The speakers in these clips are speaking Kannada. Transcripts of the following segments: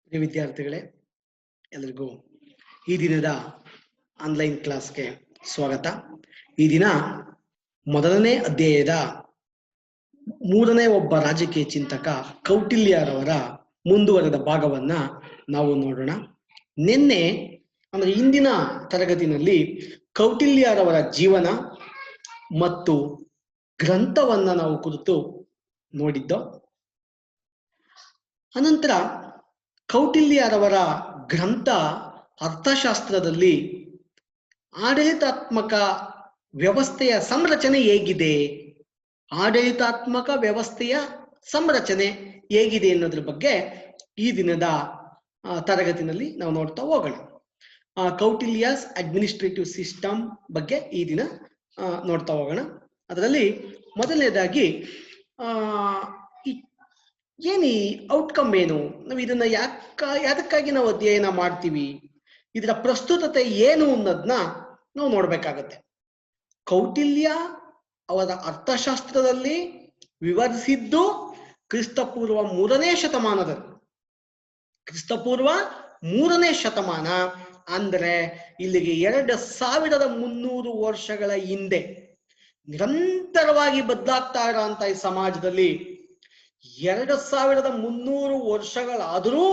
ಪ್ರಿಯ ವಿದ್ಯಾರ್ಥಿಗಳೇ, ಎಲ್ಲರಿಗೂ ಈ ದಿನದ ಆನ್ಲೈನ್ ಕ್ಲಾಸ್ಗೆ ಸ್ವಾಗತ. ಈ ದಿನ ಮೊದಲನೇ ಅಧ್ಯಾಯದ ಮೂರನೇ ಒಬ್ಬ ರಾಜಕೀಯ ಚಿಂತಕ ಕೌಟಿಲ್ಯರವರ ಮುಂದುವರೆದ ಭಾಗವನ್ನ ನಾವು ನೋಡೋಣ. ನಿನ್ನೆ ಅಂದ್ರೆ ಇಂದಿನ ತರಗತಿನಲ್ಲಿ ಕೌಟಿಲ್ಯರವರ ಜೀವನ ಮತ್ತು ಗ್ರಂಥವನ್ನ ನಾವು ಕುರಿತು ನೋಡಿದ್ದೋ. ಅನಂತರ ಕೌಟಿಲ್ಯರವರ ಗ್ರಂಥ ಅರ್ಥಶಾಸ್ತ್ರದಲ್ಲಿ ಆಡಳಿತಾತ್ಮಕ ವ್ಯವಸ್ಥೆಯ ಸಂರಚನೆ ಹೇಗಿದೆ, ಆಡಳಿತಾತ್ಮಕ ವ್ಯವಸ್ಥೆಯ ಸಂರಚನೆ ಹೇಗಿದೆ ಅನ್ನೋದ್ರ ಬಗ್ಗೆ ಈ ದಿನದ ತರಗತಿನಲ್ಲಿ ನಾವು ನೋಡ್ತಾ ಹೋಗೋಣ. ಕೌಟಿಲ್ಯಸ್ ಅಡ್ಮಿನಿಸ್ಟ್ರೇಟಿವ್ ಸಿಸ್ಟಮ್ ಬಗ್ಗೆ ಈ ದಿನ ನೋಡ್ತಾ ಹೋಗೋಣ. ಅದರಲ್ಲಿ ಮೊದಲನೇದಾಗಿ ಏನಿ ಔಟ್ಕಮ್ ಏನು, ನಾವು ಇದನ್ನ ಯಾತಕ್ಕಾಗಿ ನಾವು ಅಧ್ಯಯನ ಮಾಡ್ತೀವಿ, ಇದರ ಪ್ರಸ್ತುತತೆ ಏನು ಅನ್ನೋದನ್ನ ನಾವು ನೋಡ್ಬೇಕಾಗತ್ತೆ. ಕೌಟಿಲ್ಯ ಅವರ ಅರ್ಥಶಾಸ್ತ್ರದಲ್ಲಿ ವಿವರಿಸಿದ್ದು ಕ್ರಿಸ್ತಪೂರ್ವ 3ನೇ ಶತಮಾನದಲ್ಲಿ. ಕ್ರಿಸ್ತಪೂರ್ವ 3ನೇ ಶತಮಾನ ಅಂದ್ರೆ ಇಲ್ಲಿಗೆ 2300 ವರ್ಷಗಳ ಹಿಂದೆ. ನಿರಂತರವಾಗಿ ಬದಲಾಗ್ತಾ ಇರೋಂಥ ಈ ಸಮಾಜದಲ್ಲಿ 2300 ವರ್ಷಗಳಾದರೂ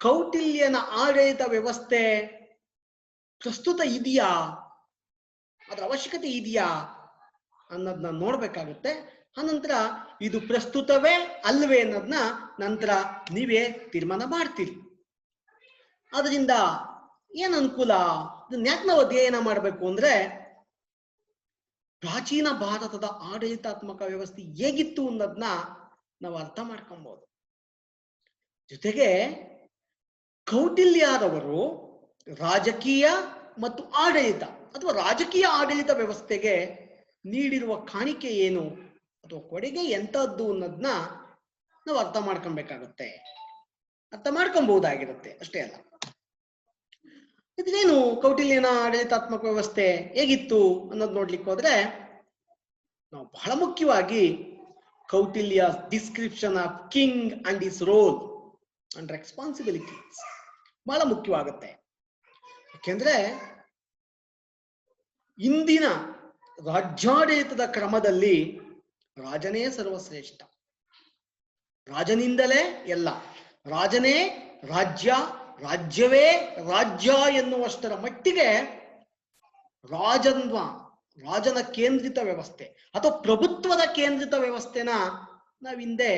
ಕೌಟಿಲ್ಯನ ಆಡಳಿತ ವ್ಯವಸ್ಥೆ ಪ್ರಸ್ತುತ ಇದೆಯಾ, ಅದರ ಅವಶ್ಯಕತೆ ಇದೆಯಾ ಅನ್ನೋದನ್ನ ನೋಡ್ಬೇಕಾಗುತ್ತೆ. ಅನಂತರ ಇದು ಪ್ರಸ್ತುತವೇ ಅಲ್ವೇ ಅನ್ನೋದನ್ನ ನಂತರ ನೀವೇ ತೀರ್ಮಾನ ಮಾಡ್ತೀರಿ. ಅದರಿಂದ ಏನ್ ಅನುಕೂಲ, ಇದನ್ನ ಯಾಕೆ ನಾವು ಅಧ್ಯಯನ ಮಾಡ್ಬೇಕು ಅಂದ್ರೆ, ಪ್ರಾಚೀನ ಭಾರತದ ಆಡಳಿತಾತ್ಮಕ ವ್ಯವಸ್ಥೆ ಹೇಗಿತ್ತು ಅನ್ನೋದನ್ನ ನಾವು ಅರ್ಥ ಮಾಡ್ಕೊಬಹುದು. ಜೊತೆಗೆ ಕೌಟಿಲ್ಯರವರು ರಾಜಕೀಯ ಮತ್ತು ಆಡಳಿತ ಅಥವಾ ರಾಜಕೀಯ ಆಡಳಿತ ವ್ಯವಸ್ಥೆಗೆ ನೀಡಿರುವ ಕಾಣಿಕೆ ಏನು ಅಥವಾ ಕೊಡುಗೆ ಎಂಥದ್ದು ಅನ್ನೋದನ್ನ ನಾವು ಅರ್ಥ ಮಾಡ್ಕೊಬೇಕಾಗತ್ತೆ, ಅರ್ಥ ಮಾಡ್ಕೊಬಹುದಾಗಿರುತ್ತೆ. ಅಷ್ಟೇ ಅಲ್ಲ, ಇದೇನು ಕೌಟಿಲ್ಯನ ಆಡಳಿತಾತ್ಮಕ ವ್ಯವಸ್ಥೆ ಹೇಗಿತ್ತು ಅನ್ನೋದು ನೋಡ್ಲಿಕ್ಕೆ ಹೋದ್ರೆ ನಾವು ಬಹಳ ಮುಖ್ಯವಾಗಿ Kautilya description of king and his role and responsibilities ಬಹಳ ಮುಖ್ಯವಾಗುತ್ತೆ. ಯಾಕೆಂದ್ರೆ ಇಂದಿನ ರಾಜ್ಯಾಡಳಿತದ ಕ್ರಮದಲ್ಲಿ ರಾಜನೇ ಸರ್ವಶ್ರೇಷ್ಠ, ರಾಜನಿಂದಲೇ ಎಲ್ಲ, ರಾಜನೇ ರಾಜ್ಯ, ರಾಜ್ಯವೇ ರಾಜ್ಯ ಎನ್ನುವಷ್ಟರ ಮಟ್ಟಿಗೆ ರಾಜನ ಕೇಂದ್ರಿತ ವ್ಯವಸ್ಥೆ ಅಥವಾ ಪ್ರಭುತ್ವದ ಕೇಂದ್ರಿತ ವ್ಯವಸ್ಥೆನ ನಾವು ಹಿಂದೆ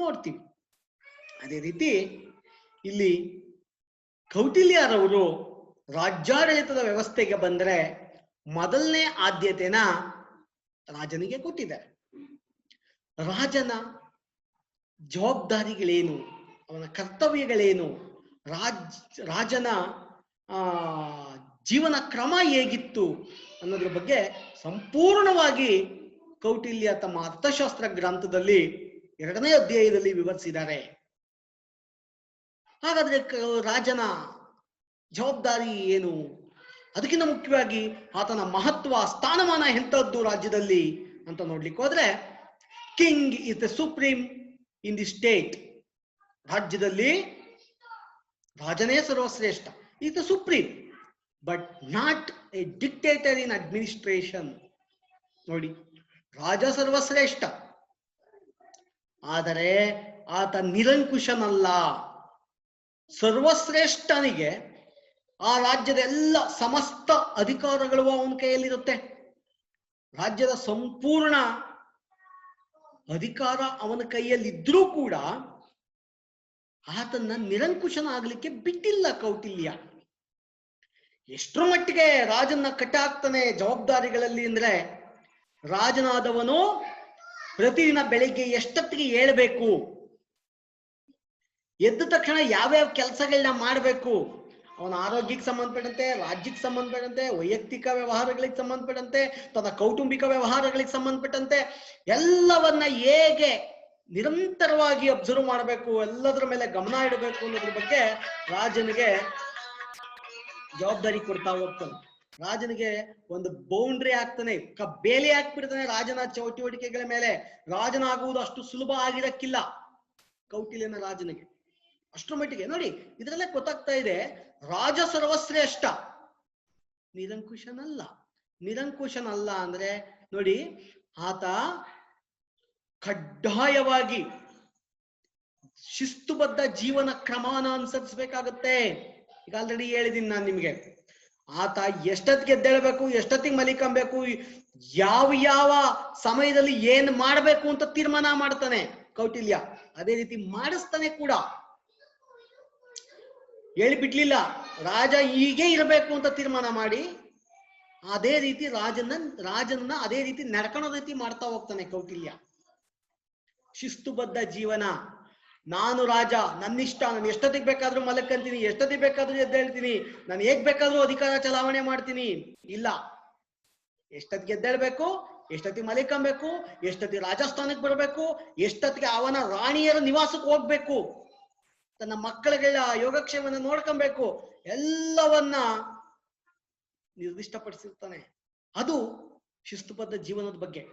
ನೋಡ್ತೀವಿ. ಅದೇ ರೀತಿ ಇಲ್ಲಿ ಕೌಟಿಲ್ಯರವರು ರಾಜ್ಯಾಡಳಿತದ ವ್ಯವಸ್ಥೆಗೆ ಬಂದರೆ ಮೊದಲನೇ ಆದ್ಯತೆನ ರಾಜನಿಗೆ ಕೊಟ್ಟಿದ್ದಾರೆ. ರಾಜನ ಜವಾಬ್ದಾರಿಗಳೇನು, ಅವನ ಕರ್ತವ್ಯಗಳೇನು, ರಾಜನ ಜೀವನ ಕ್ರಮ ಹೇಗಿತ್ತು ಅನ್ನೋದ್ರ ಬಗ್ಗೆ ಸಂಪೂರ್ಣವಾಗಿ ಕೌಟಿಲ್ಯ ತಮ್ಮ ಅರ್ಥಶಾಸ್ತ್ರ ಗ್ರಂಥದಲ್ಲಿ 2ನೇ ಅಧ್ಯಾಯದಲ್ಲಿ ವಿವರಿಸಿದ್ದಾರೆ. ಹಾಗಾದ್ರೆ ರಾಜನ ಜವಾಬ್ದಾರಿ ಏನು, ಅದಕ್ಕಿಂತ ಮುಖ್ಯವಾಗಿ ಆತನ ಮಹತ್ವ ಸ್ಥಾನಮಾನ ಎಂಥದ್ದು ರಾಜ್ಯದಲ್ಲಿ ಅಂತ ನೋಡ್ಲಿಕ್ಕೆ ಹೋದ್ರೆ, king is the supreme in the state. ರಾಜ್ಯದಲ್ಲಿ ರಾಜನೇ ಸರ್ವಶ್ರೇಷ್ಠ, is the supreme, but not A dictator in administration. ನೋಡಿ, ರಾಜ ಸರ್ವಶ್ರೇಷ್ಠ, ಆದರೆ ಆತ ನಿರಂಕುಶನಲ್ಲ. ಸರ್ವಶ್ರೇಷ್ಠನಿಗೆ ಆ ರಾಜ್ಯದ ಎಲ್ಲ ಸಮಸ್ತ ಅಧಿಕಾರಗಳು ಅವನ ಕೈಯಲ್ಲಿರುತ್ತೆ. ರಾಜ್ಯದ ಸಂಪೂರ್ಣ ಅಧಿಕಾರ ಅವನ ಕೈಯಲ್ಲಿದ್ರೂ ಕೂಡ ಆತನ್ನ ನಿರಂಕುಶನಾಗಲಿಕ್ಕೆ ಬಿಟ್ಟಿಲ್ಲ ಕೌಟಿಲ್ಯ. ಎಷ್ಟರ ಮಟ್ಟಿಗೆ ರಾಜನ್ನ ಕಟ್ಟಾಕ್ತಾನೆ ಜವಾಬ್ದಾರಿಗಳಲ್ಲಿ ಅಂದ್ರೆ, ರಾಜನಾದವನು ಪ್ರತಿದಿನ ಬೆಳಿಗ್ಗೆ ಎಷ್ಟೊತ್ತಿಗೆ ಏಳಬೇಕು, ಎದ್ದ ತಕ್ಷಣ ಯಾವ್ಯಾವ ಕೆಲಸಗಳನ್ನ ಮಾಡಬೇಕು, ಅವನ ಆರೋಗ್ಯಕ್ಕೆ ಸಂಬಂಧಪಟ್ಟಂತೆ, ರಾಜ್ಯಕ್ಕೆ ಸಂಬಂಧಪಟ್ಟಂತೆ, ವೈಯಕ್ತಿಕ ವ್ಯವಹಾರಗಳಿಗೆ ಸಂಬಂಧಪಟ್ಟಂತೆ, ತನ್ನ ಕೌಟುಂಬಿಕ ವ್ಯವಹಾರಗಳಿಗೆ ಸಂಬಂಧಪಟ್ಟಂತೆ ಎಲ್ಲವನ್ನ ಹೇಗೆ ನಿರಂತರವಾಗಿ ಅಬ್ಸರ್ವ್ ಮಾಡಬೇಕು, ಎಲ್ಲದರ ಮೇಲೆ ಗಮನ ಇಡಬೇಕು ಅನ್ನೋದ್ರ ಬಗ್ಗೆ ರಾಜನಿಗೆ ಜವಾಬ್ದಾರಿ ಕೊಡ್ತಾ ಹೋಗ್ತಾನೆ. ರಾಜನಿಗೆ ಒಂದು ಬೌಂಡ್ರಿ ಹಾಕ್ತಾನೆ, ಬೇಲಿ ಹಾಕ್ಬಿಡ್ತಾನೆ ರಾಜನ ಚಟುವಟಿಕೆಗಳ ಮೇಲೆ. ರಾಜನಾಗುವುದು ಅಷ್ಟು ಸುಲಭ ಆಗಿರಕ್ಕಿಲ್ಲ ಕೌಟಿಲ್ಯನ ರಾಜನಿಗೆ. ಅಷ್ಟರ ಮಟ್ಟಿಗೆ ನೋಡಿ. ಇದರಲ್ಲೇ ಗೊತ್ತಾಗ್ತಾ ಇದೆ, ರಾಜ ಸರ್ವಶ್ರೇಷ್ಠ, ನಿರಂಕುಶನಲ್ಲ. ನಿರಂಕುಶನಲ್ಲ ಅಂದ್ರೆ ನೋಡಿ, ಆತ ಕಡ್ಡಾಯವಾಗಿ ಶಿಸ್ತುಬದ್ಧ ಜೀವನ ಕ್ರಮನ ಅನುಸರಿಸಬೇಕಾಗತ್ತೆ. ಈಗ ಆಲ್ರೆಡಿ ಹೇಳಿದೀನಿ ನಾನು ನಿಮ್ಗೆ, ಆತ ಎಷ್ಟೊತ್ತಿಗೆ ಎದ್ದೇಳ್ಬೇಕು, ಎಷ್ಟೊತ್ತಿಗೆ ಮಲಿಕಂಬೇಕು, ಯಾವ ಯಾವ ಸಮಯದಲ್ಲಿ ಏನ್ ಮಾಡ್ಬೇಕು ಅಂತ ತೀರ್ಮಾನ ಮಾಡ್ತಾನೆ ಕೌಟಿಲ್ಯ. ಅದೇ ರೀತಿ ಮಾಡಿಸ್ತಾನೆ ಕೂಡ. ಹೇಳಿಬಿಡ್ಲಿಲ್ಲ, ರಾಜ ಹೀಗೆ ಇರಬೇಕು ಅಂತ ತೀರ್ಮಾನ ಮಾಡಿ ಅದೇ ರೀತಿ ರಾಜನನ್ನ ಅದೇ ರೀತಿ ನಡ್ಕೊಳ್ಳೋ ರೀತಿ ಮಾಡ್ತಾ ಹೋಗ್ತಾನೆ ಕೌಟಿಲ್ಯ. ಶಿಸ್ತುಬದ್ಧ ಜೀವನ. ನಾನು ರಾಜ, ನನ್ನಿಷ್ಟ, ನಾನು ಎಷ್ಟೊತ್ತಿಗೆ ಬೇಕಾದ್ರೂ ಮಲಕ್ಕಂತೀನಿ, ಎಷ್ಟೊತ್ತಿಗೆ ಬೇಕಾದ್ರೂ ಎದ್ದೇಳ್ತೀನಿ, ನಾನು ಹೇಗ್ ಬೇಕಾದ್ರೂ ಅಧಿಕಾರ ಚಲಾವಣೆ ಮಾಡ್ತೀನಿ. ಇಲ್ಲ, ಎಷ್ಟೊತ್ತಿಗೆ ಎದ್ದೇಳ್ಬೇಕು, ಎಷ್ಟೊತ್ತಿಗೆ ಮಲಿಕಂಬೇಕು, ಎಷ್ಟೊತ್ತಿಗೆ ರಾಜಸ್ಥಾನಕ್ಕೆ ಬರಬೇಕು, ಎಷ್ಟೊತ್ತಿಗೆ ಅವನ ರಾಣಿಯರ ನಿವಾಸಕ್ಕೆ ಹೋಗ್ಬೇಕು, ತನ್ನ ಮಕ್ಕಳಿಗೆಲ್ಲ ಯೋಗಕ್ಷೇಮನ ನೋಡ್ಕೊಬೇಕು, ಎಲ್ಲವನ್ನ ನಿರ್ದಿಷ್ಟಪಡಿಸಿರ್ತಾನೆ. ಅದು ಶಿಸ್ತುಬದ್ಧ ಜೀವನದ ಬಗ್ಗೆ.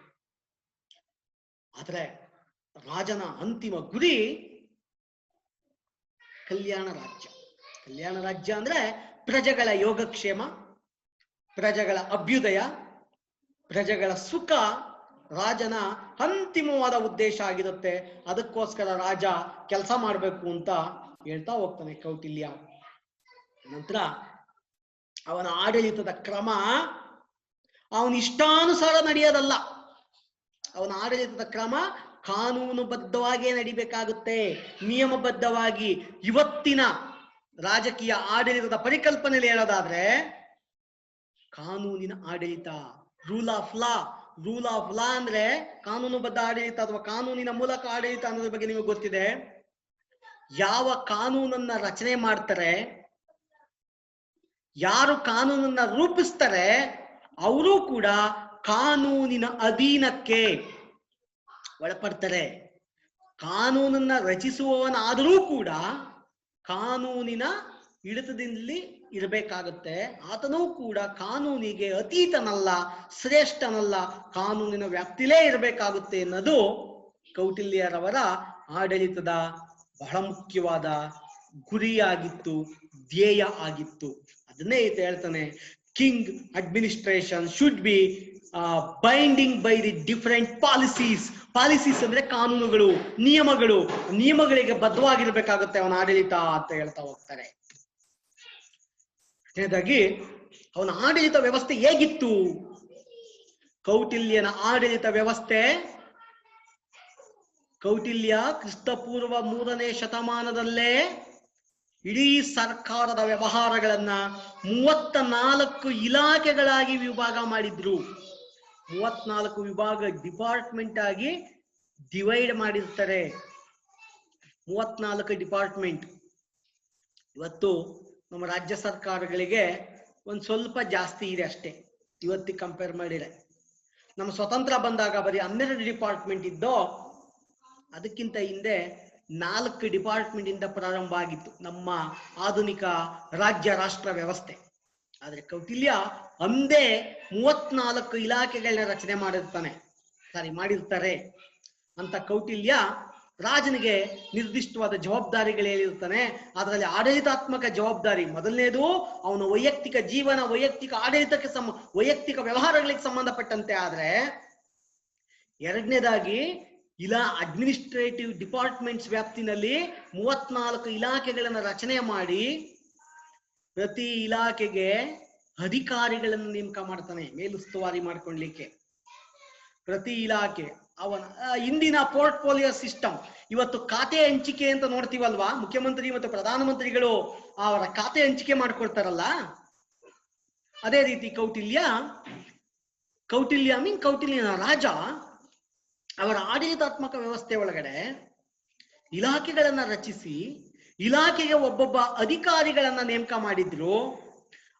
ಆದ್ರೆ ರಾಜನ ಅಂತಿಮ ಗುರಿ ಕಲ್ಯಾಣ ರಾಜ್ಯ. ಕಲ್ಯಾಣ ರಾಜ್ಯ ಅಂದ್ರೆ ಪ್ರಜೆಗಳ ಯೋಗಕ್ಷೇಮ, ಪ್ರಜೆಗಳ ಅಭ್ಯುದಯ, ಪ್ರಜೆಗಳ ಸುಖ ರಾಜನ ಅಂತಿಮವಾದ ಉದ್ದೇಶ ಆಗಿರುತ್ತೆ. ಅದಕ್ಕೋಸ್ಕರ ರಾಜ ಕೆಲಸ ಮಾಡ್ಬೇಕು ಅಂತ ಹೇಳ್ತಾ ಹೋಗ್ತಾನೆ ಕೌಟಿಲ್ಯ. ನಂತರ ಅವನ ಆಡಳಿತದ ಕ್ರಮ ಅವನ ಇಷ್ಟಾನುಸಾರ ನಡೆಯೋದಲ್ಲ. ಅವನ ಆಡಳಿತದ ಕ್ರಮ ಕಾನೂನುಬದ್ಧವಾಗಿ ನಡಿಬೇಕಾಗುತ್ತೆ, ನಿಯಮಬದ್ಧವಾಗಿ. ಇವತ್ತಿನ ರಾಜಕೀಯ ಆಡಳಿತದ ಪರಿಕಲ್ಪನೆಯಲ್ಲಿ ಹೇಳೋದಾದ್ರೆ ಕಾನೂನಿನ ಆಡಳಿತ, rule of law. Rule of law ಅಂದ್ರೆ ಕಾನೂನುಬದ್ಧ ಆಡಳಿತ ಅಥವಾ ಕಾನೂನಿನ ಮೂಲಕ ಆಡಳಿತ ಅನ್ನೋದ್ರ ಬಗ್ಗೆ ನಿಮಗೆ ಗೊತ್ತಿದೆ. ಯಾವ ಕಾನೂನನ್ನ ರಚನೆ ಮಾಡ್ತಾರೆ, ಯಾರು ಕಾನೂನನ್ನ ರೂಪಿಸ್ತಾರೆ, ಅವರು ಕೂಡ ಕಾನೂನಿನ ಅಧೀನಕ್ಕೆ ಒಳಪಡ್ತಾರೆ. ಕಾನೂನನ್ನ ರಚಿಸುವವನಾದರೂ ಕೂಡ ಕಾನೂನಿನ ಹಿಡಿತದಲ್ಲಿ ಇರಬೇಕಾಗುತ್ತೆ. ಆತನೂ ಕೂಡ ಕಾನೂನಿಗೆ ಅತೀತನಲ್ಲ, ಶ್ರೇಷ್ಠನಲ್ಲ, ಕಾನೂನಿನ ವ್ಯಾಪ್ತಿಲೇ ಇರಬೇಕಾಗುತ್ತೆ ಅನ್ನೋದು ಕೌಟಿಲ್ಯರವರ ಆಡಳಿತದ ಬಹಳ ಮುಖ್ಯವಾದ ಗುರಿಯಾಗಿತ್ತು, ಧ್ಯೇಯ ಆಗಿತ್ತು. ಅದನ್ನೇ ಈತ ಹೇಳ್ತಾನೆ, king administration should be binding by the different policies. Policies ಅಂದ್ರೆ ಕಾನೂನುಗಳು, ನಿಯಮಗಳು, ನಿಯಮಗಳಿಗೆ ಬದ್ಧವಾಗಿರ್ಬೇಕಾಗುತ್ತೆ ಅವನ ಆಡಳಿತ ಅಂತ ಹೇಳ್ತಾ ಹೋಗ್ತಾರೆ. ಎರಡನೇದಾಗಿ ಅವನ ಆಡಳಿತ ವ್ಯವಸ್ಥೆ ಹೇಗಿತ್ತು? ಕೌಟಿಲ್ಯನ ಆಡಳಿತ ವ್ಯವಸ್ಥೆ, ಕೌಟಿಲ್ಯ ಕ್ರಿಸ್ತಪೂರ್ವ 3ನೇ ಶತಮಾನದಲ್ಲೇ ಇಡೀ ಸರ್ಕಾರದ ವ್ಯವಹಾರಗಳನ್ನ 34 ಇಲಾಖೆಗಳಾಗಿ ವಿಭಾಗ ಮಾಡಿದ್ರು. 34 ವಿಭಾಗ, ಡಿಪಾರ್ಟ್ಮೆಂಟ್ ಆಗಿ ಡಿವೈಡ್ ಮಾಡಿರ್ತಾರೆ. 34 ಡಿಪಾರ್ಟ್ಮೆಂಟ್. ಇವತ್ತು ನಮ್ಮ ರಾಜ್ಯ ಸರ್ಕಾರಗಳಿಗೆ ಒಂದ್ ಸ್ವಲ್ಪ ಜಾಸ್ತಿ ಇದೆ ಅಷ್ಟೇ, ಇವತ್ತಿಗೆ ಕಂಪೇರ್ ಮಾಡಿದ್ರೆ. ನಮ್ಮ ಸ್ವತಂತ್ರ ಬಂದಾಗ ಬರೀ 12 ಡಿಪಾರ್ಟ್ಮೆಂಟ್ ಇದ್ದೋ, ಅದಕ್ಕಿಂತ ಹಿಂದೆ 4 ಡಿಪಾರ್ಟ್ಮೆಂಟ್ ಇಂದ ಪ್ರಾರಂಭ ಆಗಿತ್ತು ನಮ್ಮ ಆಧುನಿಕ ರಾಜ್ಯ ರಾಷ್ಟ್ರ ವ್ಯವಸ್ಥೆ. ಆದ್ರೆ ಕೌಟಿಲ್ಯ ಅಂದೇ 34 ಇಲಾಖೆಗಳನ್ನ ರಚನೆ ಮಾಡಿರ್ತಾರೆ ಅಂತ ಕೌಟಿಲ್ಯ ರಾಜನಿಗೆ ನಿರ್ದಿಷ್ಟವಾದ ಜವಾಬ್ದಾರಿಗಳು ಹೇಳಿರ್ತಾನೆ. ಅದರಲ್ಲಿ ಆಡಳಿತಾತ್ಮಕ ಜವಾಬ್ದಾರಿ ಮೊದಲನೇದು ಅವನ ವೈಯಕ್ತಿಕ ಜೀವನ, ವೈಯಕ್ತಿಕ ಆಡಳಿತಕ್ಕೆ ವೈಯಕ್ತಿಕ ವ್ಯವಹಾರಗಳಿಗೆ ಸಂಬಂಧಪಟ್ಟಂತೆ. ಆದ್ರೆ ಎರಡನೇದಾಗಿ ಅಡ್ಮಿನಿಸ್ಟ್ರೇಟಿವ್ ಡಿಪಾರ್ಟ್ಮೆಂಟ್ಸ್ ವ್ಯಾಪ್ತಿನಲ್ಲಿ 34 ಇಲಾಖೆಗಳನ್ನ ರಚನೆ ಮಾಡಿ ಪ್ರತಿ ಇಲಾಖೆಗೆ ಅಧಿಕಾರಿಗಳನ್ನು ನೇಮಕ ಮಾಡ್ತಾನೆ ಮೇಲುಸ್ತುವಾರಿ ಮಾಡ್ಕೊಳ್ಲಿಕ್ಕೆ. ಪ್ರತಿ ಇಲಾಖೆ ಅವನ ಇಂದಿನ ಪೋರ್ಟ್ಫೋಲಿಯೋ ಸಿಸ್ಟಮ್, ಇವತ್ತು ಖಾತೆ ಹಂಚಿಕೆ ಅಂತ ನೋಡ್ತೀವಲ್ವಾ, ಮುಖ್ಯಮಂತ್ರಿ ಮತ್ತು ಪ್ರಧಾನಮಂತ್ರಿಗಳು ಅವರ ಖಾತೆ ಹಂಚಿಕೆ ಮಾಡ್ಕೊಳ್ತಾರಲ್ಲ, ಅದೇ ರೀತಿ ಕೌಟಿಲ್ಯನ ರಾಜ ಅವರ ಆಡಳಿತಾತ್ಮಕ ವ್ಯವಸ್ಥೆ ಒಳಗಡೆ ಇಲಾಖೆಗಳನ್ನ ರಚಿಸಿ ಇಲಾಖೆಗೆ ಒಬ್ಬೊಬ್ಬ ಅಧಿಕಾರಿಗಳನ್ನ ನೇಮಕ ಮಾಡಿದ್ರು.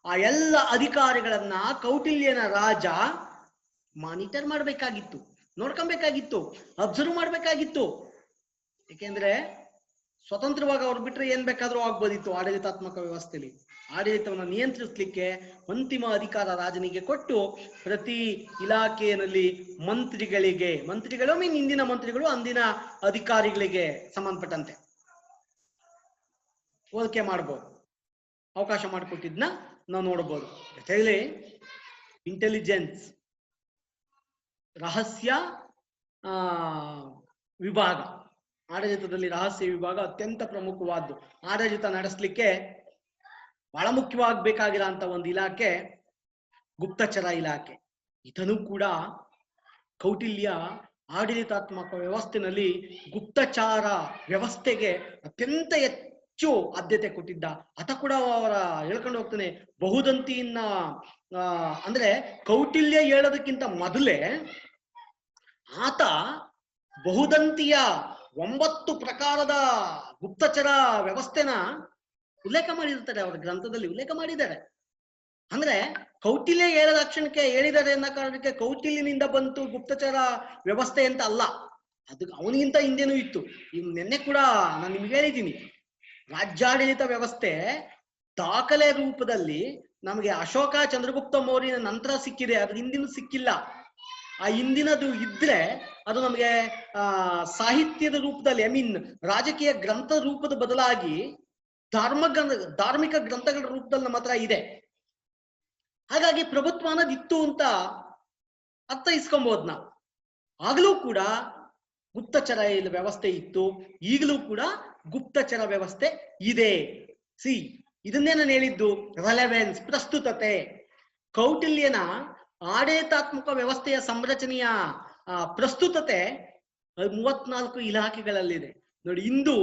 ಆ ಎಲ್ಲ ಅಧಿಕಾರಿಗಳನ್ನ ಕೌಟಿಲ್ಯನ ರಾಜ ಮಾನಿಟರ್ ಮಾಡ್ಬೇಕಾಗಿತ್ತು, ನೋಡ್ಕೊಬೇಕಾಗಿತ್ತು, ಅಬ್ಸರ್ವ್ ಮಾಡ್ಬೇಕಾಗಿತ್ತು. ಯಾಕೆಂದ್ರೆ ಸ್ವತಂತ್ರವಾಗಿ ಅವ್ರು ಬಿಟ್ರೆ ಏನ್ ಬೇಕಾದ್ರೂ ಆಗ್ಬೋದಿತ್ತು. ಆಡಳಿತಾತ್ಮಕ ವ್ಯವಸ್ಥೆಯಲ್ಲಿ ಆಡಳಿತವನ್ನು ನಿಯಂತ್ರಿಸಲಿಕ್ಕೆ ಅಂತಿಮ ಅಧಿಕಾರ ರಾಜನಿಗೆ ಕೊಟ್ಟು ಪ್ರತಿ ಇಲಾಖೆಯಲ್ಲಿ ಮಂತ್ರಿಗಳು ಇಂದಿನ ಮಂತ್ರಿಗಳು, ಅಂದಿನ ಅಧಿಕಾರಿಗಳಿಗೆ ಸಂಬಂಧಪಟ್ಟಂತೆ ಹೋಲಿಕೆ ಮಾಡ್ಬೋದು, ಅವಕಾಶ ಮಾಡಿಕೊಟ್ಟಿದ್ನ ನಾವು ನೋಡ್ಬೋದು. ಜೊತೆಯಲ್ಲಿ ಇಂಟೆಲಿಜೆನ್ಸ್ ರಹಸ್ಯ ವಿಭಾಗ, ಆಡಳಿತದಲ್ಲಿ ರಹಸ್ಯ ವಿಭಾಗ ಅತ್ಯಂತ ಪ್ರಮುಖವಾದ್ದು. ಆಡಳಿತ ನಡೆಸಲಿಕ್ಕೆ ಬಹಳ ಮುಖ್ಯವಾಗಬೇಕಾಗಿರೋ ಅಂತ ಒಂದು ಇಲಾಖೆ ಗುಪ್ತಚರ ಇಲಾಖೆ. ಇದನ್ನು ಕೂಡ ಕೌಟಿಲ್ಯ ಆಡಳಿತಾತ್ಮಕ ವ್ಯವಸ್ಥೆನಲ್ಲಿ ಗುಪ್ತಚಾರ ವ್ಯವಸ್ಥೆಗೆ ಅತ್ಯಂತ ಹೆಚ್ಚು ಆದ್ಯತೆ ಕೊಟ್ಟಿದ್ದ. ಆತ ಕೂಡ ಅವರ ಹೇಳ್ಕೊಂಡು ಹೋಗ್ತಾನೆ, ಬಹುದಂತಿಯನ್ನ ಅಂದ್ರೆ ಕೌಟಿಲ್ಯ ಹೇಳೋದಕ್ಕಿಂತ ಮೊದಲೇ ಆತ ಬಹುದಂತಿಯ 9 ಪ್ರಕಾರದ ಗುಪ್ತಚರ ವ್ಯವಸ್ಥೆನ ಉಲ್ಲೇಖ ಮಾಡಿರ್ತಾರೆ, ಅವರ ಗ್ರಂಥದಲ್ಲಿ ಉಲ್ಲೇಖ ಮಾಡಿದ್ದಾರೆ. ಅಂದ್ರೆ ಕೌಟಿಲ್ಯ ಹೇಳಿದ ಕ್ಷಣಕ್ಕೆ ಹೇಳಿದ್ದಾರೆ ಅನ್ನೋ ಕಾರಣಕ್ಕೆ ಕೌಟಿಲ್ಯನಿಂದ ಬಂತು ಗುಪ್ತಚರ ವ್ಯವಸ್ಥೆ ಅಂತ ಅಲ್ಲ, ಅದು ಅವನಿಗಿಂತ ಹಿಂದೆನೂ ಇತ್ತು. ನಿನ್ನೆ ಕೂಡ ನಾನು ನಿಮ್ಗೆ ಹೇಳಿದ್ದೀನಿ, ರಾಜ್ಯಾಡಳಿತ ವ್ಯವಸ್ಥೆ ದಾಖಲೆ ರೂಪದಲ್ಲಿ ನಮಗೆ ಅಶೋಕ ಚಂದ್ರಗುಪ್ತ ಮೌರ್ಯನ ನಂತರ ಸಿಕ್ಕಿದೆ, ಅದ್ರ ಹಿಂದಿನ ಸಿಕ್ಕಿಲ್ಲ. ಆ ಹಿಂದಿನದು ಇದ್ರೆ ಅದು ನಮಗೆ ಸಾಹಿತ್ಯದ ರೂಪದಲ್ಲಿ, ರಾಜಕೀಯ ಗ್ರಂಥ ರೂಪದ ಬದಲಾಗಿ ಧಾರ್ಮಿಕ ಗ್ರಂಥಗಳ ರೂಪದಲ್ಲಿ ನಮ್ಮ ಹತ್ರ ಇದೆ. ಹಾಗಾಗಿ ಪ್ರಭುತ್ವ ಅನ್ನೋದು ಇತ್ತು ಅಂತ ಅರ್ಥೈಸ್ಕೊಬಹುದು ನಾವು. ಆಗಲೂ ಕೂಡ ಗುಪ್ತಚರ ವ್ಯವಸ್ಥೆ ಇತ್ತು, ಈಗಲೂ ಕೂಡ ಗುಪ್ತಚರ ವ್ಯವಸ್ಥೆ ಇದೆ. ಇದನ್ನೇ ನಾನು ಹೇಳಿದ್ದು, ರೆಲೆವೆನ್ಸ್, ಪ್ರಸ್ತುತತೆ. ಕೌಟಿಲ್ಯನ ಆಡಳಿತಾತ್ಮಕ ವ್ಯವಸ್ಥೆಯ ಸಂರಚನೆಯ ಪ್ರಸ್ತುತತೆ 34 ಇಲಾಖೆಗಳಲ್ಲಿದೆ ನೋಡಿ. ಇಂದು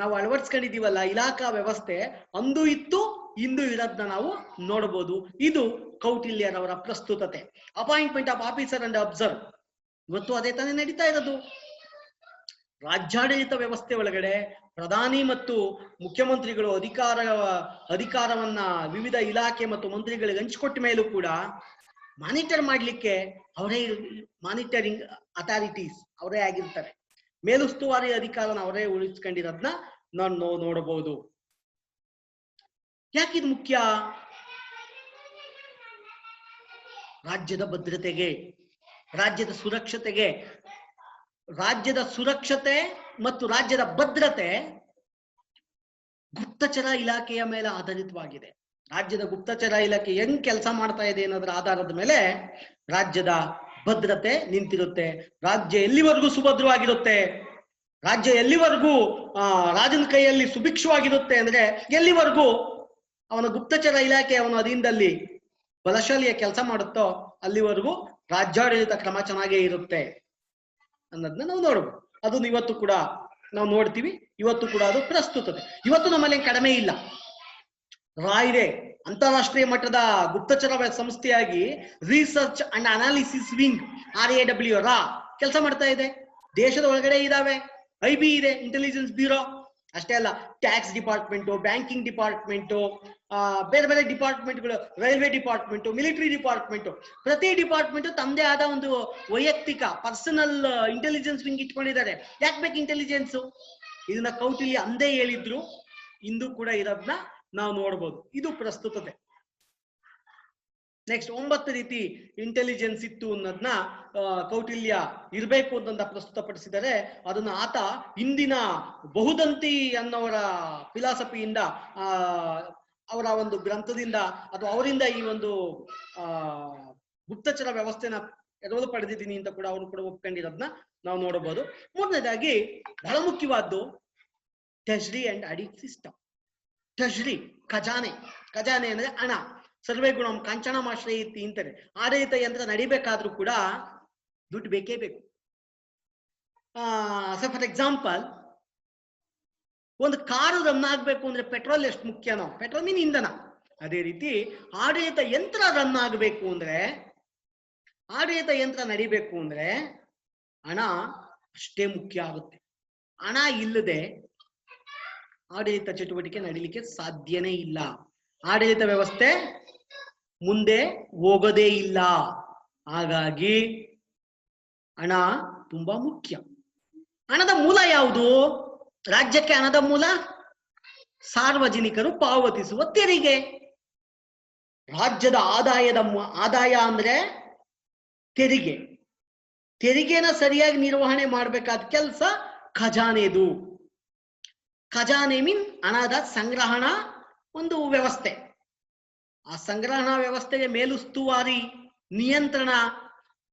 ನಾವು ಅಳವಡಿಸ್ಕೊಂಡಿದೀವಲ್ಲ ಇಲಾಖಾ ವ್ಯವಸ್ಥೆ, ಅಂದು ಇತ್ತು ಇಂದು ಇರೋದನ್ನ ನಾವು ನೋಡಬಹುದು. ಇದು ಕೌಟಿಲ್ಯರವರ ಪ್ರಸ್ತುತತೆ. Appointment of officer and observe, ಇವತ್ತು ಅದೇ ತಾನೇ ನಡೀತಾ ಇರೋದು. ರಾಜ್ಯಾಡಳಿತ ವ್ಯವಸ್ಥೆ ಒಳಗಡೆ ಪ್ರಧಾನಿ ಮತ್ತು ಮುಖ್ಯಮಂತ್ರಿಗಳು ಅಧಿಕಾರವನ್ನ ವಿವಿಧ ಇಲಾಖೆ ಮತ್ತು ಮಂತ್ರಿಗಳಿಗೆ ಹಂಚಿಕೊಟ್ಟ ಮೇಲೂ ಕೂಡ ಮಾನಿಟರ್ ಮಾಡ್ಲಿಕ್ಕೆ ಅವರೇ ಮಾನಿಟರಿಂಗ್ ಅಥಾರಿಟೀಸ್ ಅವರೇ ಆಗಿರ್ತಾರೆ. ಮೇಲುಸ್ತುವಾರಿ ಅಧಿಕಾರನ ಅವರೇ ಉಳಿಸ್ಕೊಂಡಿರೋದನ್ನ ನಾನು ನೋಡಬಹುದು. ಯಾಕಿದು ಮುಖ್ಯ? ರಾಜ್ಯದ ಭದ್ರತೆಗೆ, ರಾಜ್ಯದ ಸುರಕ್ಷತೆಗೆ. ರಾಜ್ಯದ ಸುರಕ್ಷತೆ ಮತ್ತು ರಾಜ್ಯದ ಭದ್ರತೆ ಗುಪ್ತಚರ ಇಲಾಖೆಯ ಮೇಲೆ ಆಧಾರಿತವಾಗಿದೆ. ರಾಜ್ಯದ ಗುಪ್ತಚರ ಇಲಾಖೆ ಹೆಂಗ್ ಕೆಲಸ ಮಾಡ್ತಾ ಇದೆ ಅನ್ನೋದ್ರ ಆಧಾರದ ಮೇಲೆ ರಾಜ್ಯದ ಭದ್ರತೆ ನಿಂತಿರುತ್ತೆ. ರಾಜ್ಯ ಎಲ್ಲಿವರೆಗೂ ಸುಭದ್ರವಾಗಿರುತ್ತೆ, ರಾಜ್ಯ ಎಲ್ಲಿವರೆಗೂ ರಾಜನ ಕೈಯಲ್ಲಿ ಸುಭಿಕ್ಷವಾಗಿರುತ್ತೆ ಅಂದ್ರೆ ಎಲ್ಲಿವರೆಗೂ ಅವನ ಗುಪ್ತಚರ ಇಲಾಖೆ ಅವನ ಅಧೀನದಲ್ಲಿ ಬಲಶಾಲಿಯ ಕೆಲಸ ಮಾಡುತ್ತೋ ಅಲ್ಲಿವರೆಗೂ ರಾಜ್ಯಾಡಳಿತ ಕ್ರಮ ಚೆನ್ನಾಗೇ ಇರುತ್ತೆ ಅನ್ನೋದನ್ನ ನಾವು ನೋಡ್ಬೋದು. ಅದು ಇವತ್ತು ಕೂಡ ನಾವು ನೋಡ್ತೀವಿ. ಇವತ್ತು ಕೂಡ ಅದು ಪ್ರಸ್ತುತತೆ. ಇವತ್ತು ನಮ್ಮಲ್ಲಿ ಕಡಿಮೆ ಇಲ್ಲ. ರಾಯ್ಡೆ ಅಂತಾರಾಷ್ಟ್ರೀಯ ಮಟ್ಟದ ಗುಪ್ತಚರ ಸಂಸ್ಥೆಯಾಗಿ research and analysis wing RAW ರಾ ಕೆಲಸ ಮಾಡ್ತಾ ಇದೆ. ದೇಶದ ಒಳಗಡೆ ಇದಾವೆ. IB ಇದೆ, ಇಂಟೆಲಿಜೆನ್ಸ್ ಬ್ಯೂರೋ. ಅಷ್ಟೇ ಅಲ್ಲ, ಟ್ಯಾಕ್ಸ್ ಡಿಪಾರ್ಟ್ಮೆಂಟು, ಬ್ಯಾಂಕಿಂಗ್ ಡಿಪಾರ್ಟ್ಮೆಂಟು, ಬೇರೆ ಬೇರೆ ಡಿಪಾರ್ಟ್ಮೆಂಟ್ಗಳು, ರೈಲ್ವೆ ಡಿಪಾರ್ಟ್ಮೆಂಟು, ಮಿಲಿಟರಿ ಡಿಪಾರ್ಟ್ಮೆಂಟು, ಪ್ರತಿ ಡಿಪಾರ್ಟ್ಮೆಂಟು ತಮ್ಮದೇ ಆದ ಒಂದು ವೈಯಕ್ತಿಕ ಪರ್ಸನಲ್ ಇಂಟೆಲಿಜೆನ್ಸ್ ವಿಂಗ್ ಇಟ್ಕೊಂಡಿದ್ದಾರೆ. ಯಾಕೆ ಬೇಕು ಇಂಟೆಲಿಜೆನ್ಸ್? ಇದನ್ನ ಕೌಟಿಲ್ಯ ಅಂದೇ ಹೇಳಿದ್ರು, ಇಂದು ಕೂಡ ಇರೋದನ್ನ ನಾವು ನೋಡ್ಬೋದು. ಇದು ಪ್ರಸ್ತುತತೆ. ನೆಕ್ಸ್ಟ್ 9 ರೀತಿ ಇಂಟೆಲಿಜೆನ್ಸ್ ಇತ್ತು ಅನ್ನೋದನ್ನ ಕೌಟಿಲ್ಯ ಇರಬೇಕು ಅಂತ ಪ್ರಸ್ತುತಪಡಿಸಿದರೆ, ಅದನ್ನ ಆತ ಇಂದಿನ ಬಹುದಂತಿ ಅನ್ನೋರ ಫಿಲಾಸಫಿಯಿಂದ ಅವರ ಒಂದು ಗ್ರಂಥದಿಂದ ಅಥವಾ ಅವರಿಂದ ಈ ಒಂದು ಗುಪ್ತಚರ ವ್ಯವಸ್ಥೆನ ಎರವಲು ಪಡೆದಿದ್ದೀನಿ ಅಂತ ಕೂಡ ಅವರು ಕೂಡ ಒಪ್ಕೊಂಡಿರೋದನ್ನ ನಾವು ನೋಡಬಹುದು. ಮೂರನೇದಾಗಿ ಬಹಳ ಮುಖ್ಯವಾದ್ದು treasury and audit system. Treasury ಖಜಾನೆ. ಖಜಾನೆ ಅಂದ್ರೆ ಹಣ. ಸರ್ವೇ ಗುಣಂ ಕಾಂಚನಮಾಶ್ರಯಿತಿ ಅಂತಾರೆ. ಆಡಳಿತ ಯಂತ್ರ ನಡಿಬೇಕಾದ್ರೂ ಕೂಡ ದುಡ್ಡು ಬೇಕೇ ಬೇಕು. ಫಾರ್ ಎಕ್ಸಾಂಪಲ್, ಒಂದು ಕಾರು ರನ್ ಆಗ್ಬೇಕು ಅಂದ್ರೆ ಪೆಟ್ರೋಲ್ ಎಷ್ಟು ಮುಖ್ಯನೋ, ಪೆಟ್ರೋಲ್ ಮೀನ್ ಇಂಧನ, ಅದೇ ರೀತಿ ಆಡಳಿತ ಯಂತ್ರ ರನ್ ಆಗ್ಬೇಕು ಅಂದ್ರೆ, ಆಡಳಿತ ಯಂತ್ರ ನಡಿಬೇಕು ಅಂದ್ರೆ ಹಣ ಅಷ್ಟೇ ಮುಖ್ಯ ಆಗುತ್ತೆ. ಹಣ ಇಲ್ಲದೆ ಆಡಳಿತ ಚಟುವಟಿಕೆ ನಡೀಲಿಕ್ಕೆ ಸಾಧ್ಯನೇ ಇಲ್ಲ. ಆಡಳಿತ ವ್ಯವಸ್ಥೆ ಮುಂದೆ ಹೋಗೋದೇ ಇಲ್ಲ. ಹಾಗಾಗಿ ಹಣ ತುಂಬಾ ಮುಖ್ಯ. ಹಣದ ಮೂಲ ಯಾವುದು? ರಾಜ್ಯಕ್ಕೆ ಹಣದ ಮೂಲ ಸಾರ್ವಜನಿಕರು ಪಾವತಿಸುವ ತೆರಿಗೆ. ರಾಜ್ಯದ ಆದಾಯ ಅಂದ್ರೆ ತೆರಿಗೆ. ತೆರಿಗೆನ ಸರಿಯಾಗಿ ನಿರ್ವಹಣೆ ಮಾಡಬೇಕಾದ ಕೆಲಸ ಖಜಾನೆದು. ಖಜಾನೆ ಮೀನ್ ಹಣದ ಸಂಗ್ರಹಣಾ ಒಂದು ವ್ಯವಸ್ಥೆ. ಆ ಸಂಗ್ರಹಣಾ ವ್ಯವಸ್ಥೆಗೆ ಮೇಲುಸ್ತುವಾರಿ, ನಿಯಂತ್ರಣ,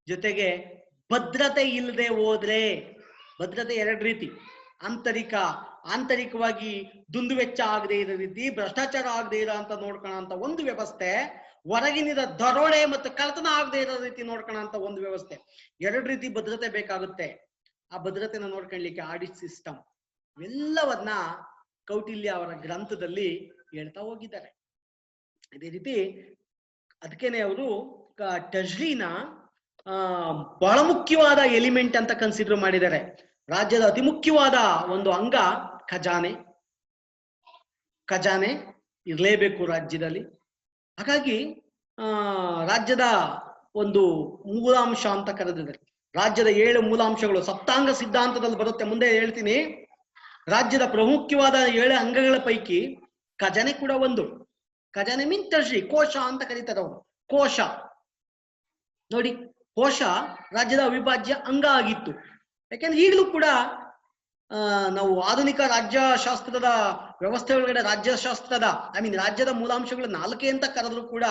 ಜೊತೆಗೆ ಭದ್ರತೆ ಇಲ್ಲದೆ ಹೋದ್ರೆ, ಭದ್ರತೆ ಎರಡು ರೀತಿ, ಆಂತರಿಕವಾಗಿ ದುಂದುವೆಚ್ಚ ಆಗದೆ ಇರೋ ರೀತಿ, ಭ್ರಷ್ಟಾಚಾರ ಆಗದೆ ಇರೋ ಅಂತ ನೋಡ್ಕೊಳ್ಳೋ ಒಂದು ವ್ಯವಸ್ಥೆ, ಹೊರಗಿನಿಂದ ದರೋಡೆ ಮತ್ತು ಕಳ್ಳತನ ಆಗದೆ ಇರೋ ರೀತಿ ನೋಡ್ಕೊಳ್ಳೋ ಒಂದು ವ್ಯವಸ್ಥೆ. ಎರಡು ರೀತಿ ಭದ್ರತೆ ಬೇಕಾಗುತ್ತೆ. ಆ ಭದ್ರತೆನ ನೋಡ್ಕೊಳ್ಳಿಕ್ಕೆ ಆಡಿಟ್ ಸಿಸ್ಟಮ್ ಎಲ್ಲವನ್ನ ಕೌಟಿಲ್ಯ ಅವರ ಗ್ರಂಥದಲ್ಲಿ ಹೇಳ್ತಾ ಹೋಗಿದ್ದಾರೆ. ಅದೇ ರೀತಿ ಅದಕ್ಕೇನೆ ಅವರು ಟ್ರೆಜರಿನ ಬಹಳ ಮುಖ್ಯವಾದ ಎಲಿಮೆಂಟ್ ಅಂತ ಕನ್ಸಿಡರ್ ಮಾಡಿದ್ದಾರೆ. ರಾಜ್ಯದ ಅತಿ ಮುಖ್ಯವಾದ ಒಂದು ಅಂಗ ಖಜಾನೆ ಇರಲೇಬೇಕು ರಾಜ್ಯದಲ್ಲಿ. ಹಾಗಾಗಿ ರಾಜ್ಯದ ಒಂದು ಮೂಲಾಂಶ ಅಂತ ಕರೆದಿದ್ದಾರೆ. ರಾಜ್ಯದ 7 ಮೂಲಾಂಶಗಳು ಸಪ್ತಾಂಗ ಸಿದ್ಧಾಂತದಲ್ಲಿ ಬರುತ್ತೆ, ಮುಂದೆ ಹೇಳ್ತೀನಿ. ರಾಜ್ಯದ ಪ್ರಮುಖವಾದ 7 ಅಂಗಗಳ ಪೈಕಿ ಖಜಾನೆ ಕೂಡ ಒಂದು. ಖಜಾನೆ ಮೀನ್ ಟ್ರೆಜರಿ, ಕೋಶ ಅಂತ ಕರೀತಾರೆ ಅವರು. ಕೋಶ ನೋಡಿ, ಕೋಶ ರಾಜ್ಯದ ಅವಿಭಾಜ್ಯ ಅಂಗ ಆಗಿತ್ತು. ಯಾಕೆಂದ್ರೆ ಈಗಲೂ ಕೂಡ ನಾವು ಆಧುನಿಕ ರಾಜ್ಯಶಾಸ್ತ್ರದ ವ್ಯವಸ್ಥೆ ಒಳಗಡೆ ರಾಜ್ಯದ ಮೂಲಾಂಶಗಳು 4 ಅಂತ ಕರೆದ್ರು ಕೂಡ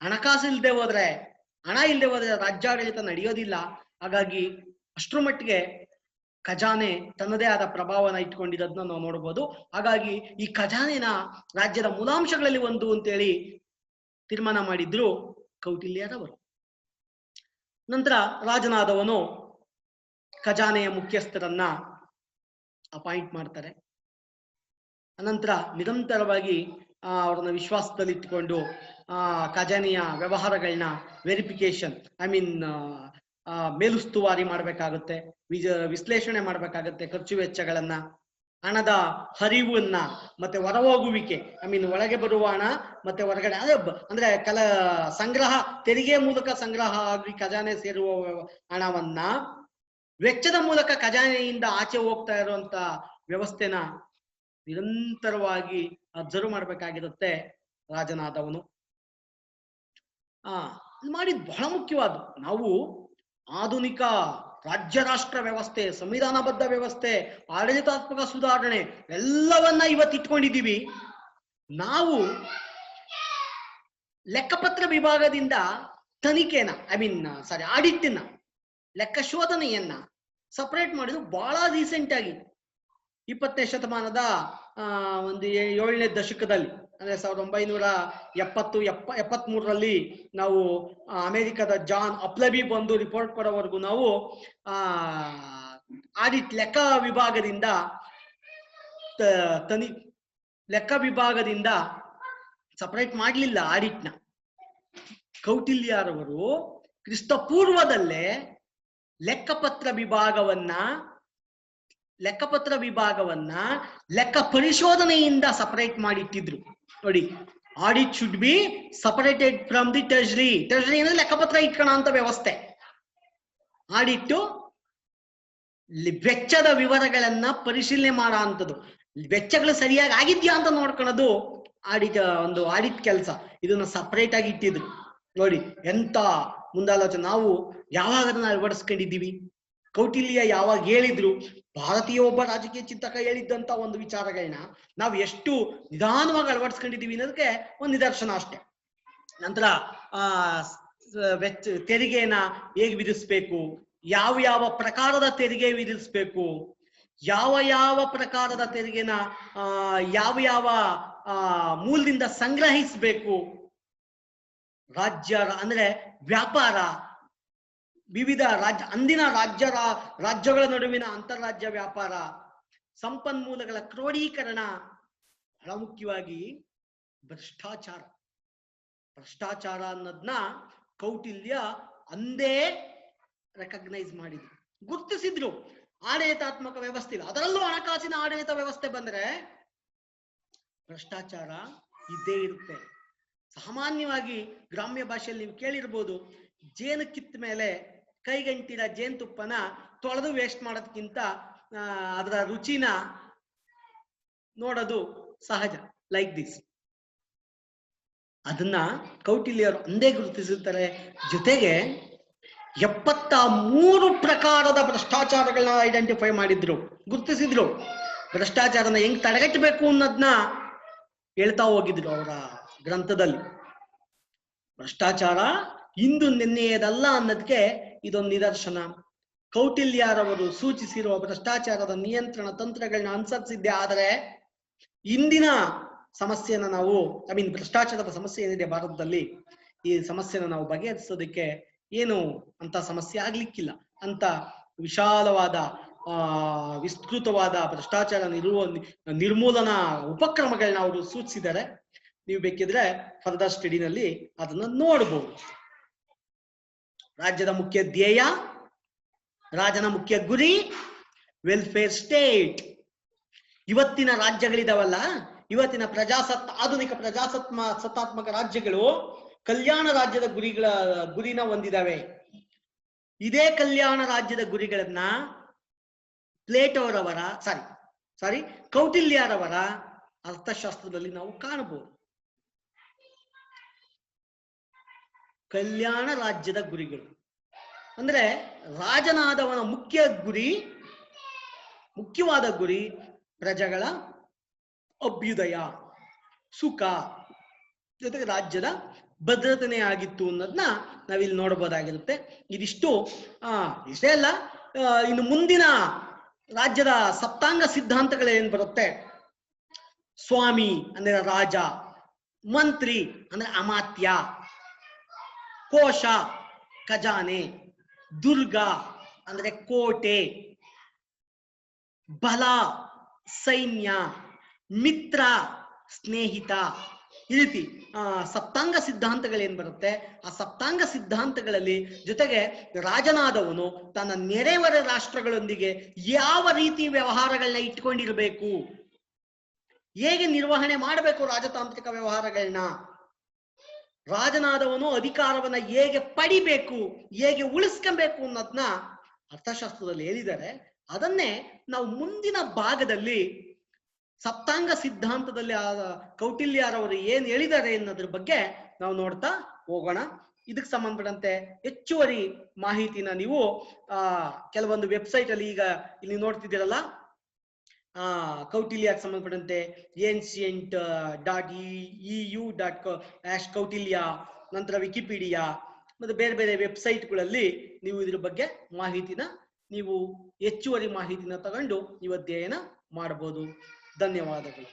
ಹಣಕಾಸು ಇಲ್ಲದೆ ಹೋದ್ರೆ, ಹಣ ಇಲ್ಲದೆ ಹೋದ್ರೆ ರಾಜ್ಯಾಡಳಿತ ನಡೆಯೋದಿಲ್ಲ. ಹಾಗಾಗಿ ಅಷ್ಟರ ಮಟ್ಟಿಗೆ ಖಜಾನೆ ತನ್ನದೇ ಆದ ಪ್ರಭಾವನ ಇಟ್ಕೊಂಡಿರೋದನ್ನ ನಾವು ನೋಡ್ಬೋದು. ಹಾಗಾಗಿ ಈ ಖಜಾನೆನ ರಾಜ್ಯದ ಮೂಲಾಂಶಗಳಲ್ಲಿ ಒಂದು ಅಂತೇಳಿ ತೀರ್ಮಾನ ಮಾಡಿದ್ರು ಕೌಟಿಲ್ಯರವರು. ನಂತರ ರಾಜನಾದವನು ಖಜಾನೆಯ ಮುಖ್ಯಸ್ಥರನ್ನ ಅಪಾಯಿಂಟ್ ಮಾಡ್ತಾರೆ. ಅನಂತರ ನಿರಂತರವಾಗಿ ಅವ್ರನ್ನ ವಿಶ್ವಾಸದಲ್ಲಿ ಇಟ್ಕೊಂಡು ಖಜಾನೆಯ ವ್ಯವಹಾರಗಳನ್ನ ವೆರಿಫಿಕೇಶನ್, ಮೇಲುಸ್ತುವಾರಿ ಮಾಡ್ಬೇಕಾಗುತ್ತೆ, ವಿಶ್ಲೇಷಣೆ ಮಾಡ್ಬೇಕಾಗತ್ತೆ. ಖರ್ಚು ವೆಚ್ಚಗಳನ್ನ, ಹಣದ ಹರಿವನ್ನ, ಮತ್ತೆ ಹೊರಹೋಗುವಿಕೆ, ಒಳಗೆ ಬರುವ ಹಣ ಮತ್ತೆ ಹೊರಗಡೆ ಅಂದ್ರೆ ಸಂಗ್ರಹ, ತೆರಿಗೆ ಮೂಲಕ ಸಂಗ್ರಹ ಆಗಿ ಖಜಾನೆ ಸೇರುವ ಹಣವನ್ನ ವೆಚ್ಚದ ಮೂಲಕ ಖಜಾನೆಯಿಂದ ಆಚೆ ಹೋಗ್ತಾ ಇರುವಂತ ವ್ಯವಸ್ಥೆನ ನಿರಂತರವಾಗಿ ಅಬ್ಸರ್ವ್ ಮಾಡ್ಬೇಕಾಗಿರುತ್ತೆ ರಾಜನಾದವನು. ಮಾಡಿದ್ ಬಹಳ ಮುಖ್ಯವಾದ. ನಾವು ಆಧುನಿಕ ರಾಜ್ಯ ರಾಷ್ಟ್ರ ವ್ಯವಸ್ಥೆ, ಸಂವಿಧಾನಬದ್ಧ ವ್ಯವಸ್ಥೆ, ಆಡಳಿತಾತ್ಮಕ ಸುಧಾರಣೆ ಎಲ್ಲವನ್ನ ಇವತ್ತು ಇಟ್ಕೊಂಡಿದ್ದೀವಿ. ನಾವು ಲೆಕ್ಕಪತ್ರ ವಿಭಾಗದಿಂದ ತನಿಖೆನ ಆಡಿಟ್ನ, ಲೆಕ್ಕ ಶೋಧನೆಯನ್ನ ಸಪರೇಟ್ ಮಾಡಿದ್ರು ಬಹಳ ರೀಸೆಂಟ್ ಆಗಿ 20ನೇ ಶತಮಾನದ ಒಂದು 7ನೇ ದಶಕದಲ್ಲಿ, ಅಂದ್ರೆ 1973ರಲ್ಲಿ ನಾವು ಅಮೆರಿಕದ ಜಾನ್ ಅಪ್ಲಬಿ ಬಂದು ರಿಪೋರ್ಟ್ ಕೊಡೋವರೆಗೂ ನಾವು ಆಡಿಟ್ ಲೆಕ್ಕ ವಿಭಾಗದಿಂದ ಸಪರೇಟ್ ಮಾಡಲಿಲ್ಲ ಆಡಿಟ್ನ. ಕೌಟಿಲ್ಯರವರು ಕ್ರಿಸ್ತಪೂರ್ವದಲ್ಲೇ ಲೆಕ್ಕಪತ್ರ ವಿಭಾಗವನ್ನ ಲೆಕ್ಕ ಪರಿಶೋಧನೆಯಿಂದ ಸಪರೇಟ್ ಮಾಡಿಟ್ಟಿದ್ರು. ನೋಡಿ, audit should be separated from the treasury. Treasury ಅಂದ್ರೆ ಲೆಕ್ಕಪತ್ರ ಇಟ್ಕೋಣ ಅಂತ ವ್ಯವಸ್ಥೆ. ಆಡಿಟ್ಟು ವೆಚ್ಚದ ವಿವರಗಳನ್ನ ಪರಿಶೀಲನೆ ಮಾಡೋ ಅಂತದ್ದು, ವೆಚ್ಚಗಳು ಸರಿಯಾಗಿ ಆಗಿದ್ಯಾ ಅಂತ ನೋಡ್ಕೊಳ್ಳೋದು ಆಡಿಟ್ ಕೆಲಸ. ಇದನ್ನ ಸಪರೇಟ್ ಆಗಿ ಇಟ್ಟಿದ್ರು. ನೋಡಿ ಎಂತ ಮುಂದಾಲೋಚನೆ. ನಾವು ಯಾವಾಗ ಅದನ್ನ ಅಳವಡಿಸ್ಕೊಂಡಿದ್ದೀವಿ? ಕೌಟಿಲ್ಯ ಯಾವಾಗ ಹೇಳಿದ್ರು? ಭಾರತೀಯ ಒಬ್ಬ ರಾಜಕೀಯ ಚಿಂತಕ ಹೇಳಿದ್ದಂತ ಒಂದು ವಿಚಾರಗಳನ್ನ ನಾವು ಎಷ್ಟು ನಿಧಾನವಾಗಿ ಅಳವಡಿಸ್ಕೊಂಡಿದ್ದೀವಿ ಅನ್ನೋದಕ್ಕೆ ಒಂದು ನಿದರ್ಶನ ಅಷ್ಟೇ. ನಂತರ ತೆರಿಗೆನ ಹೇಗೆ ವಿಧಿಸ್ಬೇಕು, ಯಾವ ಪ್ರಕಾರದ ತೆರಿಗೆ ವಿಧಿಸ್ಬೇಕು, ಯಾವ ಪ್ರಕಾರದ ತೆರಿಗೆನ ಯಾವ ಮೂಲದಿಂದ ಸಂಗ್ರಹಿಸಬೇಕು, ಅಂದ್ರೆ ವ್ಯಾಪಾರ, ವಿವಿಧ ಅಂದಿನ ರಾಜ್ಯಗಳ ನಡುವಿನ ಅಂತಾರಾಜ್ಯ ವ್ಯಾಪಾರ, ಸಂಪನ್ಮೂಲಗಳ ಕ್ರೋಢೀಕರಣ, ಬಹಳ ಮುಖ್ಯವಾಗಿ ಭ್ರಷ್ಟಾಚಾರ ಅನ್ನೋದನ್ನ ಕೌಟಿಲ್ಯ ಅಂದೇ ರೆಕಗ್ನೈಸ್ ಮಾಡಿದ್ರು, ಗುರುತಿಸಿದ್ರು. ಆಡಳಿತಾತ್ಮಕ ವ್ಯವಸ್ಥೆ ಇಲ್ಲ, ಅದರಲ್ಲೂ ಹಣಕಾಸಿನ ಆಡಳಿತ ವ್ಯವಸ್ಥೆ ಬಂದ್ರೆ ಭ್ರಷ್ಟಾಚಾರ ಇದ್ದೇ ಇರುತ್ತೆ. ಸಾಮಾನ್ಯವಾಗಿ ಗ್ರಾಮ್ಯ ಭಾಷೆಯಲ್ಲಿ ನೀವು ಕೇಳಿರ್ಬೋದು, ಜೇನು ಕಿತ್ತ ಮೇಲೆ ಕೈಗಂಟಿರ ಜೇನುತುಪ್ಪನ ತೊಳೆದು ವೇಸ್ಟ್ ಮಾಡೋದಕ್ಕಿಂತ ಅದರ ರುಚಿನ ನೋಡೋದು ಸಹಜ. Like this. ಅದನ್ನ ಕೌಟಿಲ್ಯರು ಅಂದೇ ಗುರುತಿಸುತ್ತಾರೆ. ಜೊತೆಗೆ 73 ಪ್ರಕಾರದ ಭ್ರಷ್ಟಾಚಾರಗಳನ್ನ ಐಡೆಂಟಿಫೈ ಮಾಡಿದ್ರು, ಗುರುತಿಸಿದ್ರು. ಭ್ರಷ್ಟಾಚಾರನ ಹೆಂಗ್ ತಡೆಗಟ್ಟಬೇಕು ಅನ್ನೋದನ್ನ ಹೇಳ್ತಾ ಹೋಗಿದ್ರು ಅವರ ಗ್ರಂಥದಲ್ಲಿ. ಭ್ರಷ್ಟಾಚಾರ ಇಂದು ನಿನ್ನೆಯದಲ್ಲ ಅನ್ನೋದಕ್ಕೆ ಇದೊಂದು ನಿದರ್ಶನ. ಕೌಟಿಲ್ಯರವರು ಸೂಚಿಸಿರುವ ಭ್ರಷ್ಟಾಚಾರದ ನಿಯಂತ್ರಣ ತಂತ್ರಗಳನ್ನ ಅನುಸರಿಸಿದ್ದೆ ಆದರೆ ಇಂದಿನ ಸಮಸ್ಯೆನ ನಾವು ಭ್ರಷ್ಟಾಚಾರದ ಸಮಸ್ಯೆ ಏನಿದೆ ಭಾರತದಲ್ಲಿ, ಈ ಸಮಸ್ಯೆನ ನಾವು ಬಗೆಹರಿಸೋದಕ್ಕೆ ಏನು ಅಂತ ಸಮಸ್ಯೆ ಆಗ್ಲಿಕ್ಕಿಲ್ಲ. ಅಂತ ವಿಶಾಲವಾದ ವಿಸ್ತೃತವಾದ ಭ್ರಷ್ಟಾಚಾರ ನಿರ್ಮೂಲನಾ ಉಪಕ್ರಮಗಳನ್ನ ಅವರು ಸೂಚಿಸಿದ್ದಾರೆ. ನೀವು ಬೇಕಿದ್ರೆ ಫರ್ದರ್ ಸ್ಟಡಿನಲ್ಲಿ ಅದನ್ನ ನೋಡ್ಬೋದು. ರಾಜ್ಯದ ಮುಖ್ಯ ಧ್ಯೇಯ, ರಾಜನ ಮುಖ್ಯ ಗುರಿ, ವೆಲ್ಫೇರ್ ಸ್ಟೇಟ್. ಇವತ್ತಿನ ರಾಜ್ಯಗಳಿದಾವಲ್ಲ, ಇವತ್ತಿನ ಆಧುನಿಕ ಸತ್ತಾತ್ಮಕ ರಾಜ್ಯಗಳು ಕಲ್ಯಾಣ ರಾಜ್ಯದ ಗುರಿನ ಹೊಂದಿದಾವೆ. ಇದೇ ಕಲ್ಯಾಣ ರಾಜ್ಯದ ಗುರಿಗಳನ್ನ ಕೌಟಿಲ್ಯರವರ ಅರ್ಥಶಾಸ್ತ್ರದಲ್ಲಿ ನಾವು ಕಾಣಬಹುದು. ಕಲ್ಯಾಣ ರಾಜ್ಯದ ಗುರಿಗಳು ಅಂದ್ರೆ ರಾಜನಾದವನ ಮುಖ್ಯವಾದ ಗುರಿ ಪ್ರಜೆಗಳ ಅಭ್ಯುದಯ, ಸುಖ, ಜೊತೆಗೆ ರಾಜ್ಯದ ಭದ್ರತೆನೇ ಆಗಿತ್ತು ಅನ್ನೋದನ್ನ ನಾವಿಲ್ಲಿ ನೋಡಬಹುದಾಗಿರುತ್ತೆ. ಇದಿಷ್ಟು ಇಷ್ಟೇ ಅಲ್ಲ, ಇನ್ನು ಮುಂದಿನ ರಾಜ್ಯದ ಸಪ್ತಾಂಗ ಸಿದ್ಧಾಂತಗಳೇನ್ ಬರುತ್ತೆ, ಸ್ವಾಮಿ ಅಂದ್ರೆ ರಾಜ, ಮಂತ್ರಿ ಅಂದ್ರೆ ಅಮಾತ್ಯ, ಕೋಶ ಖಜಾನೆ, ದುರ್ಗ ಅಂದ್ರೆ ಕೋಟೆ, ಬಲ ಸೈನ್ಯ, ಮಿತ್ರ ಸ್ನೇಹಿತ, ಈ ರೀತಿ ಸಪ್ತಾಂಗ ಸಿದ್ಧಾಂತಗಳೇನ್ ಬರುತ್ತೆ, ಆ ಸಪ್ತಾಂಗ ಸಿದ್ಧಾಂತಗಳಲ್ಲಿ ಜೊತೆಗೆ ರಾಜನಾದವನು ತನ್ನ ನೆರೆಹೊರೆ ರಾಷ್ಟ್ರಗಳೊಂದಿಗೆ ಯಾವ ರೀತಿ ವ್ಯವಹಾರಗಳನ್ನ ಇಟ್ಕೊಂಡಿರ್ಬೇಕು, ಹೇಗೆ ನಿರ್ವಹಣೆ ಮಾಡಬೇಕು ರಾಜತಾಂತ್ರಿಕ ವ್ಯವಹಾರಗಳನ್ನ, ರಾಜನಾದವನು ಅಧಿಕಾರವನ್ನ ಹೇಗೆ ಪಡಿಬೇಕು, ಹೇಗೆ ಉಳಿಸ್ಕೊಬೇಕು ಅನ್ನೋದನ್ನ ಅರ್ಥಶಾಸ್ತ್ರದಲ್ಲಿ ಹೇಳಿದ್ದಾರೆ. ಅದನ್ನೇ ನಾವು ಮುಂದಿನ ಭಾಗದಲ್ಲಿ ಸಪ್ತಾಂಗ ಸಿದ್ಧಾಂತದಲ್ಲಿ ಕೌಟಿಲ್ಯರವರು ಏನ್ ಹೇಳಿದ್ದಾರೆ ಅನ್ನೋದ್ರ ಬಗ್ಗೆ ನಾವು ನೋಡ್ತಾ ಹೋಗೋಣ. ಇದಕ್ಕೆ ಸಂಬಂಧಪಟ್ಟಂತೆ ಹೆಚ್ಚುವರಿ ಮಾಹಿತಿನ ನೀವು ಕೆಲವೊಂದು ವೆಬ್ಸೈಟ್ ಅಲ್ಲಿ ಈಗ ಇಲ್ಲಿ ನೋಡ್ತಿದ್ದೀರಲ್ಲ, ಕೌಟಿಲ್ಯಕ್ಕೆ ಸಂಬಂಧಪಟ್ಟಂತೆ ancient.eu.ಕೌಟಿಲ್ಯ, ನಂತರ ವಿಕಿಪೀಡಿಯಾ ಮತ್ತೆ ಬೇರೆ ಬೇರೆ ವೆಬ್ಸೈಟ್ಗಳಲ್ಲಿ ನೀವು ಇದ್ರ ಬಗ್ಗೆ ಹೆಚ್ಚುವರಿ ಮಾಹಿತಿನ ತಗೊಂಡು ನೀವು ಅಧ್ಯಯನ ಮಾಡಬಹುದು. ಧನ್ಯವಾದಗಳು.